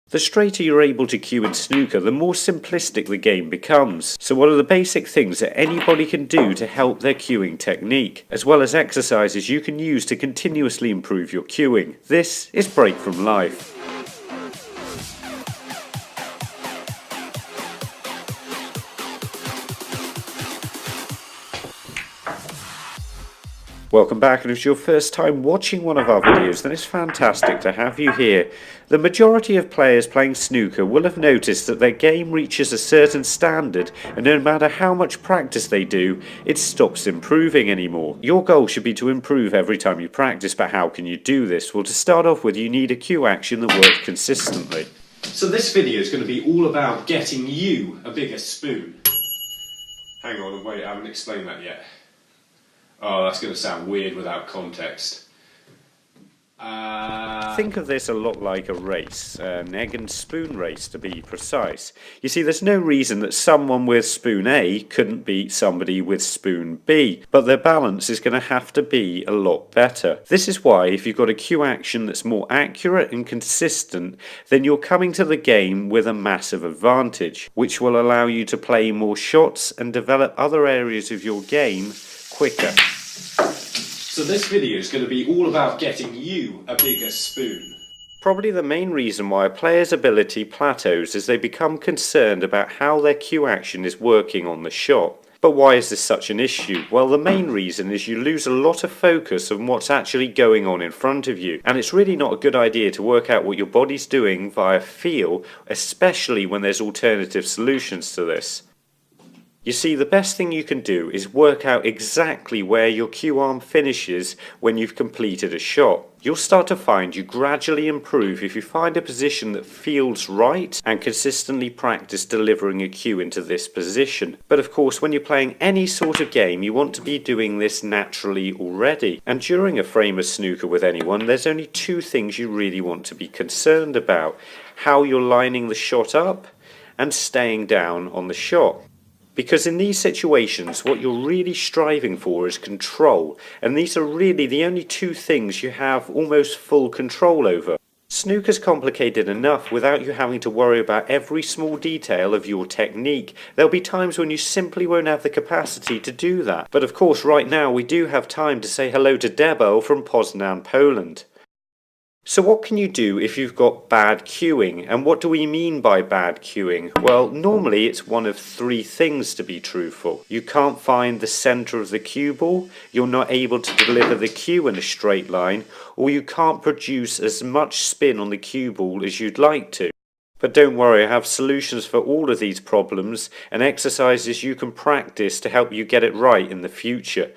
The straighter you're able to cue in snooker, the more simplistic the game becomes. So what are the basic things that anybody can do to help their cueing technique, as well as exercises you can use to continuously improve your cueing? This is Break from Life. Welcome back, and if it's your first time watching one of our videos, then it's fantastic to have you here. The majority of players playing snooker will have noticed that their game reaches a certain standard, and no matter how much practice they do, it stops improving anymore. Your goal should be to improve every time you practice, but how can you do this? Well, to start off with, you need a cue action that works consistently. So this video is going to be all about getting you a bigger spoon. Hang on, wait, I haven't explained that yet. Oh, that's going to sound weird without context. Think of this a lot like a race, an egg and spoon race to be precise. You see, there's no reason that someone with spoon A couldn't beat somebody with spoon B, but their balance is going to have to be a lot better. This is why if you've got a cue action that's more accurate and consistent, then you're coming to the game with a massive advantage, which will allow you to play more shots and develop other areas of your game quicker. So this video is going to be all about getting you a bigger spoon. Probably the main reason why a player's ability plateaus is they become concerned about how their cue action is working on the shot. But why is this such an issue? Well, the main reason is you lose a lot of focus on what's actually going on in front of you. And it's really not a good idea to work out what your body's doing via feel, especially when there's alternative solutions to this. You see, the best thing you can do is work out exactly where your cue arm finishes when you've completed a shot. You'll start to find you gradually improve if you find a position that feels right and consistently practice delivering a cue into this position. But of course, when you're playing any sort of game, you want to be doing this naturally already. And during a frame of snooker with anyone, there's only two things you really want to be concerned about: how you're lining the shot up and staying down on the shot. Because in these situations, what you're really striving for is control, and these are really the only two things you have almost full control over. Snooker's complicated enough without you having to worry about every small detail of your technique. There'll be times when you simply won't have the capacity to do that. But of course, right now we do have time to say hello to Debo from Poznan, Poland. So what can you do if you've got bad cueing? And what do we mean by bad cueing? Well, normally it's one of three things, to be truthful. You can't find the center of the cue ball, you're not able to deliver the cue in a straight line, or you can't produce as much spin on the cue ball as you'd like to. But don't worry, I have solutions for all of these problems and exercises you can practice to help you get it right in the future.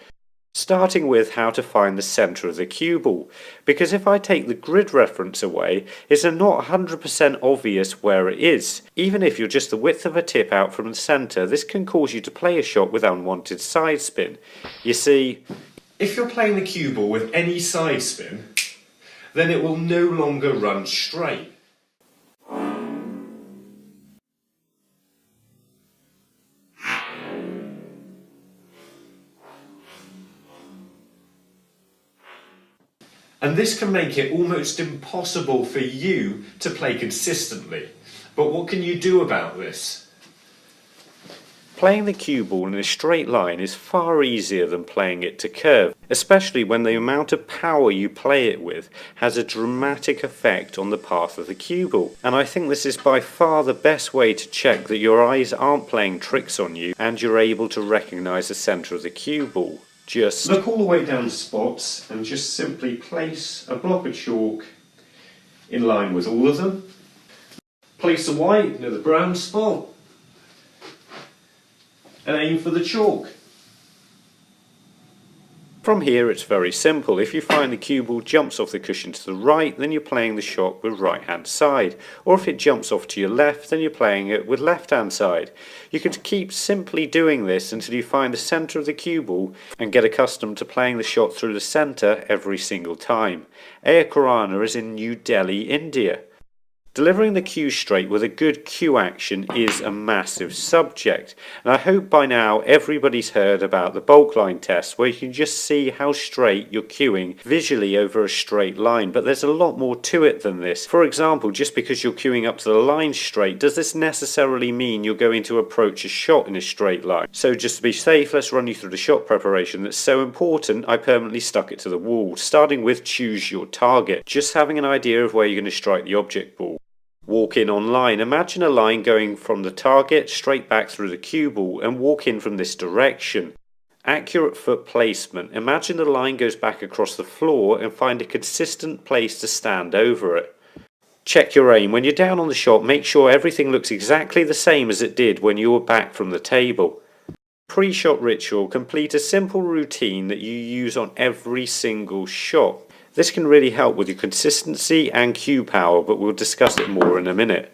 Starting with how to find the centre of the cue ball, because if I take the grid reference away, it's not 100% obvious where it is. Even if you're just the width of a tip out from the centre, this can cause you to play a shot with unwanted side spin. You see, if you're playing the cue ball with any side spin, then it will no longer run straight. And this can make it almost impossible for you to play consistently. But what can you do about this? Playing the cue ball in a straight line is far easier than playing it to curve, especially when the amount of power you play it with has a dramatic effect on the path of the cue ball. And I think this is by far the best way to check that your eyes aren't playing tricks on you and you're able to recognise the centre of the cue ball. Just look all the way down the spots and just simply place a block of chalk in line with all of them. Place the white near the brown spot and aim for the chalk. From here it's very simple. If you find the cue ball jumps off the cushion to the right, then you're playing the shot with right hand side. Or if it jumps off to your left, then you're playing it with left hand side. You can keep simply doing this until you find the centre of the cue ball and get accustomed to playing the shot through the centre every single time. Air Khurana is in New Delhi, India. Delivering the cue straight with a good cue action is a massive subject, and I hope by now everybody's heard about the bulk line test, where you can just see how straight you're cueing visually over a straight line, but there's a lot more to it than this. For example, just because you're cueing up to the line straight, does this necessarily mean you're going to approach a shot in a straight line? So just to be safe, let's run you through the shot preparation that's so important I permanently stuck it to the wall, starting with choose your target, just having an idea of where you're going to strike the object ball. Walk in on line. Imagine a line going from the target straight back through the cue ball and walk in from this direction. Accurate foot placement. Imagine the line goes back across the floor and find a consistent place to stand over it. Check your aim. When you're down on the shot, make sure everything looks exactly the same as it did when you were back from the table. Pre-shot ritual. Complete a simple routine that you use on every single shot. This can really help with your consistency and cue power, but we'll discuss it more in a minute.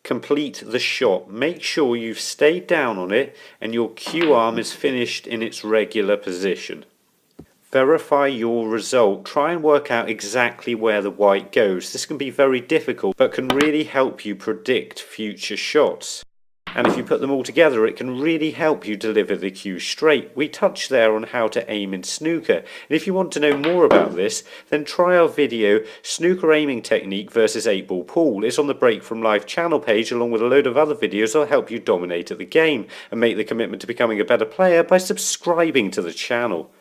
Complete the shot. Make sure you've stayed down on it and your cue arm is finished in its regular position. Verify your result. Try and work out exactly where the white goes. This can be very difficult, but can really help you predict future shots. And if you put them all together, it can really help you deliver the cue straight. We touched there on how to aim in snooker. And if you want to know more about this, then try our video, Snooker Aiming Technique versus 8-Ball Pool. It's on the Break from Life channel page, along with a load of other videos that'll help you dominate at the game and make the commitment to becoming a better player by subscribing to the channel.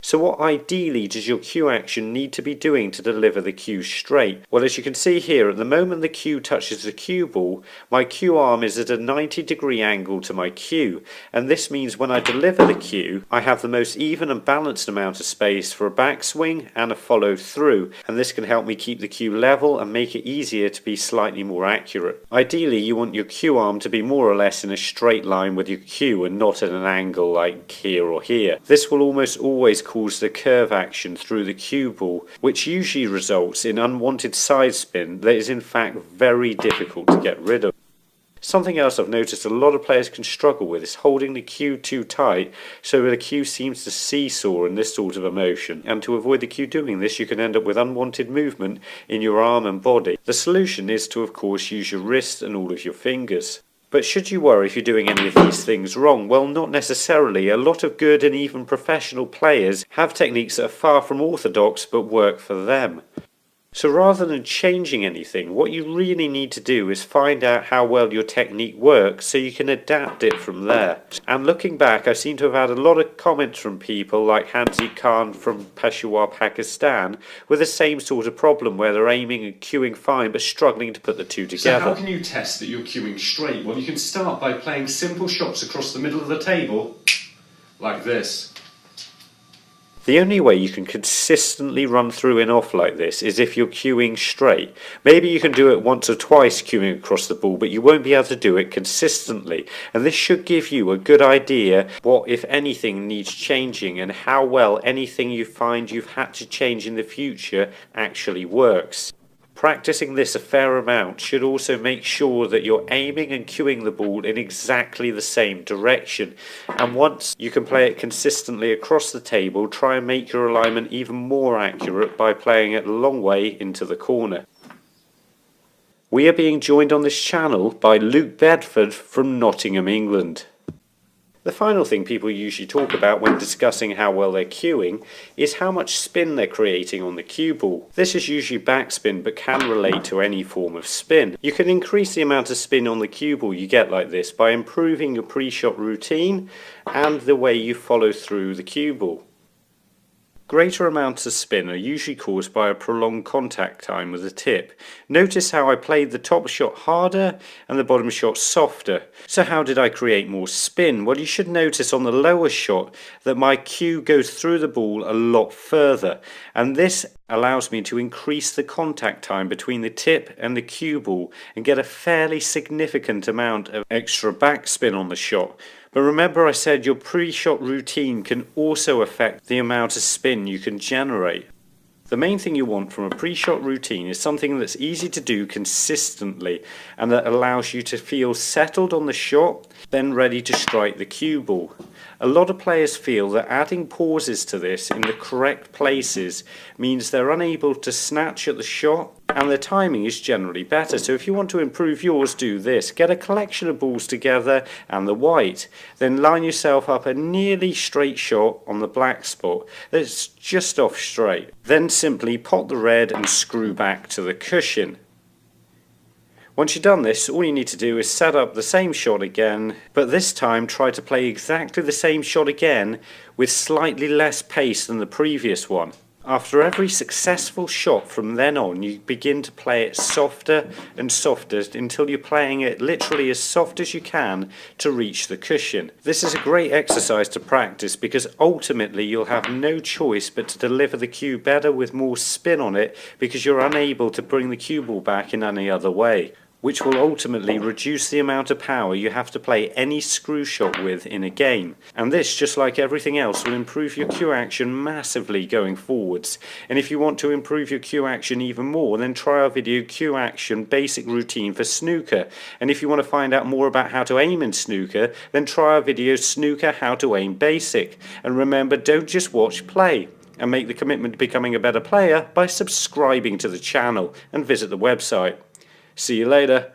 So what ideally does your cue action need to be doing to deliver the cue straight? Well, as you can see here, at the moment the cue touches the cue ball, my cue arm is at a 90-degree angle to my cue, and this means when I deliver the cue, I have the most even and balanced amount of space for a backswing and a follow through, and this can help me keep the cue level and make it easier to be slightly more accurate. Ideally, you want your cue arm to be more or less in a straight line with your cue and not at an angle like here or here. This will almost always cause the curve action through the cue ball, which usually results in unwanted side spin that is in fact very difficult to get rid of. Something else I've noticed a lot of players can struggle with is holding the cue too tight, so the cue seems to seesaw in this sort of a motion, and to avoid the cue doing this you can end up with unwanted movement in your arm and body. The solution is to of course use your wrist and all of your fingers. But should you worry if you're doing any of these things wrong? Well, not necessarily. A lot of good and even professional players have techniques that are far from orthodox but work for them. So rather than changing anything, what you really need to do is find out how well your technique works so you can adapt it from there. And looking back, I seem to have had a lot of comments from people like Hansi Khan from Peshawar, Pakistan, with the same sort of problem where they're aiming and cueing fine but struggling to put the two together. So how can you test that you're cueing straight? Well, you can start by playing simple shots across the middle of the table, like this. The only way you can consistently run through and off like this is if you're cueing straight. Maybe you can do it once or twice cueing across the ball, but you won't be able to do it consistently. And this should give you a good idea what, if anything, needs changing and how well anything you find you've had to change in the future actually works. Practicing this a fair amount should also make sure that you're aiming and cueing the ball in exactly the same direction, and once you can play it consistently across the table, try and make your alignment even more accurate by playing it a long way into the corner. We are being joined on this channel by Luke Bedford from Nottingham, England. The final thing people usually talk about when discussing how well they're cueing is how much spin they're creating on the cue ball. This is usually backspin but can relate to any form of spin. You can increase the amount of spin on the cue ball you get like this by improving your pre-shot routine and the way you follow through the cue ball. Greater amounts of spin are usually caused by a prolonged contact time with the tip. Notice how I played the top shot harder and the bottom shot softer. So how did I create more spin? Well, you should notice on the lower shot that my cue goes through the ball a lot further, and this allows me to increase the contact time between the tip and the cue ball and get a fairly significant amount of extra backspin on the shot. But remember I said your pre-shot routine can also affect the amount of spin you can generate. The main thing you want from a pre-shot routine is something that's easy to do consistently and that allows you to feel settled on the shot, then ready to strike the cue ball. A lot of players feel that adding pauses to this in the correct places means they're unable to snatch at the shot and the timing is generally better. So if you want to improve yours, do this. Get a collection of balls together and the white. Then line yourself up a nearly straight shot on the black spot that's just off straight. Then simply pot the red and screw back to the cushion. Once you've done this, all you need to do is set up the same shot again, but this time try to play exactly the same shot again with slightly less pace than the previous one. After every successful shot from then on, you begin to play it softer and softer until you're playing it literally as soft as you can to reach the cushion. This is a great exercise to practice because ultimately you'll have no choice but to deliver the cue better with more spin on it because you're unable to bring the cue ball back in any other way, which will ultimately reduce the amount of power you have to play any screw shot with in a game. And this, just like everything else, will improve your cue action massively going forwards. And if you want to improve your cue action even more, then try our video Cue Action Basic Routine for Snooker. And if you want to find out more about how to aim in snooker, then try our video Snooker How to Aim Basic. And remember, don't just watch, play. And make the commitment to becoming a better player by subscribing to the channel and visit the website. See you later.